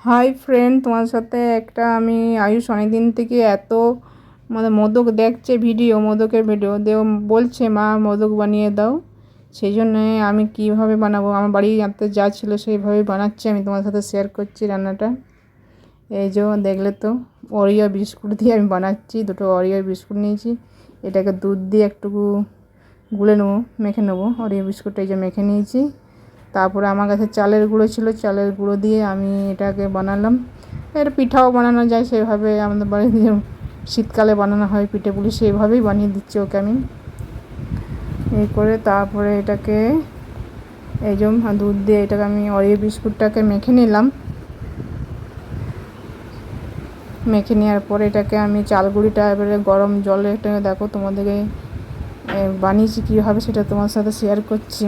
Hi friend, তোমার সাথে একটা আমি আয়ুষ অনেক দিন থেকে এত মানে মোদক দেখছে মোদকের ভিডিও দেও, বলছে মা মোদক বানিয়ে দাও। সেই জন্য আমি কিভাবে বানাবো, আমার বাড়ি আনতে যা ছিল সেইভাবেই বানাচ্ছি। আমি তোমার সাথে শেয়ার করছি রান্নাটা। এই যে দেখলে তো, ওরিও বিস্কুট দিয়ে আমি বানাচ্ছি। দুটো ওরিও বিস্কুট নিয়েছি, এটাকে দুধ দিয়ে একটুকু গুলে নেবো, মেখে নেবো। ওরিও বিস্কুটটা এই যে মেখে নিয়েছি। তারপরে আমার কাছে চালের গুঁড়ো ছিল, চালের গুঁড়ো দিয়ে আমি এটাকে বানালাম। এর পিঠাও বানানো যায় সেভাবে, আমাদের বাড়িতে শীতকালে বানানো হয় পিঠেপুলি, সেইভাবেই বানিয়ে দিচ্ছি ওকে আমি। এই করে তারপরে এটাকে এই যে দুধ দিয়ে এটাকে আমি ওরিও বিস্কুটটাকে মেখে নিলাম। মেখে নেওয়ার পরে এটাকে আমি চালগুঁড়িটা এবারে গরম জলে, এটা দেখো তোমাদেরকে বানিয়েছি কীভাবে সেটা তোমার সাথে শেয়ার করছি।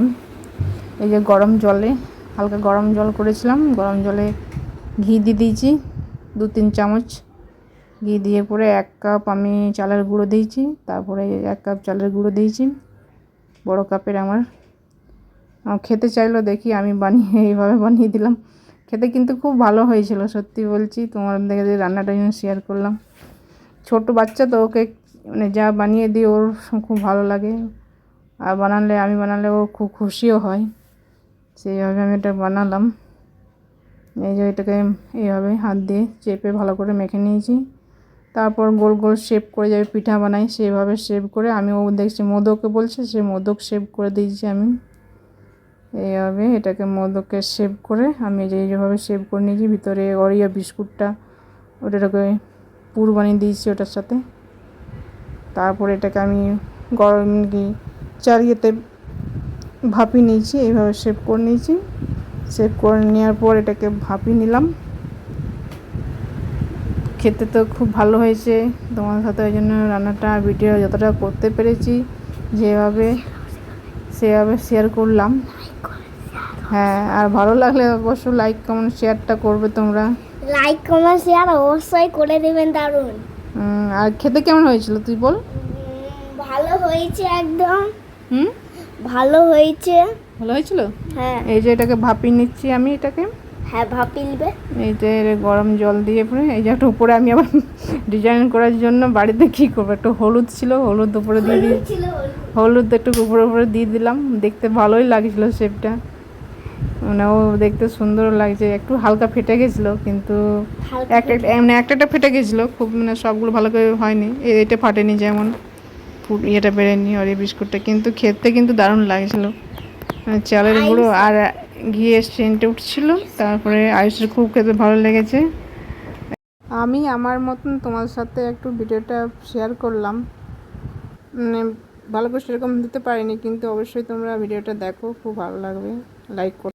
এই যে গরম জলে, হালকা গরম জল করেছিলাম, গরম জলে ঘি দিয়ে দিয়েছি 2-3 চামচ। ঘি দিয়ে পরে 1 কাপ আমি চালের গুঁড়ো দিয়েছি। তারপরে 1 কাপ চালের গুঁড়ো দিয়েছি, বড় কাপের। আমার খেতে চাইলো দেখি, আমি বানিয়ে এইভাবে বানিয়ে দিলাম। খেতে কিন্তু খুব ভালো হয়েছিল, সত্যি বলছি। তোমার দেখে রান্নাটা যেন শেয়ার করলাম। ছোট বাচ্চা তো, ওকে মানে যা বানিয়ে দিই ওর খুব ভালো লাগে। আর আমি বানালে ও খুব খুশিও হয়। সেইভাবে আমি এটা বানালাম। এই যে এটাকে এইভাবে হাত দিয়ে চেপে ভালো করে মেখে নিয়েছি। তারপর গোল গোল শেপ করে যাবে পিঠা বানাই, সেভাবে শেপ করে আমি, ও দেখছি মোদককে বলছে, সে মোদক শেপ করে দিয়েছি আমি। এইভাবে এটাকে মোদকের শেপ করে আমি যেভাবে শেপ করে নিয়েছি, ভিতরে ওরিও বিস্কুটটা ওটাকে পুর বানিয়ে দিয়েছি ওটার সাথে। তারপর এটাকে আমি গরম চারিয়েতে ভাপিয়ে নিয়েছি, এইভাবে শেপ করে নিয়েছি। শেপ করে নেওয়ার পর এটাকে ভাপিয়ে নিলাম। খেতে তো খুব ভালো হয়েছে। তোমার সাথে ওই জন্য রান্নাটা ভিডিও যতটা করতে পেরেছি যেভাবে সেভাবে শেয়ার করলাম। হ্যাঁ, আর ভালো লাগলে অবশ্যই লাইক কমেন্ট শেয়ারটা করবে তোমরা। লাইক কমেন্ট শেয়ার অবশ্যই করে দেবেন। দারুণ। আর খেতে কেমন হয়েছিল তুই বল? ভালো হয়েছে একদম। ভালো হয়েছে। ভালো হয়েছিল। হ্যাঁ, এই যে এটাকে ভাপিয়ে নিচ্ছি আমি এটাকে। হ্যাঁ ভাপিলবে। এই যে গরম জল দিয়ে পরে এই যে একটা উপরে আমি আবার ডিজাইন করার জন্য বাড়িতে কী করবো, একটু হলুদ ছিল, হলুদ উপরে দিয়ে হলুদ একটু উপরে উপরে দিয়ে দিলাম। দেখতে ভালোই লাগছিল শেপটা, মানে ও দেখতে সুন্দর লাগছে। একটু হালকা ফেটে গেছিলো, কিন্তু একটা ফেটে গেছিলো খুব, মানে সবগুলো ভালো করে হয়নি। এটা ফাটেনি, যেমন ইয়েটা বেরোয়নি ওরিও বিস্কুটটা, কিন্তু খেতে কিন্তু দারুণ লাগছিলো। চালের গুঁড়ো আর ঘিয়ের সেন্ট উঠছিল। তারপরে আয়ুষের খুব খেতে ভালো লেগেছে। আমি আমার মতন তোমার সাথে একটু ভিডিওটা শেয়ার করলাম। মানে ভালো করে সেরকম দিতে পারিনি, কিন্তু অবশ্যই তোমরা ভিডিওটা দেখো, খুব ভালো লাগবে। লাইক করো।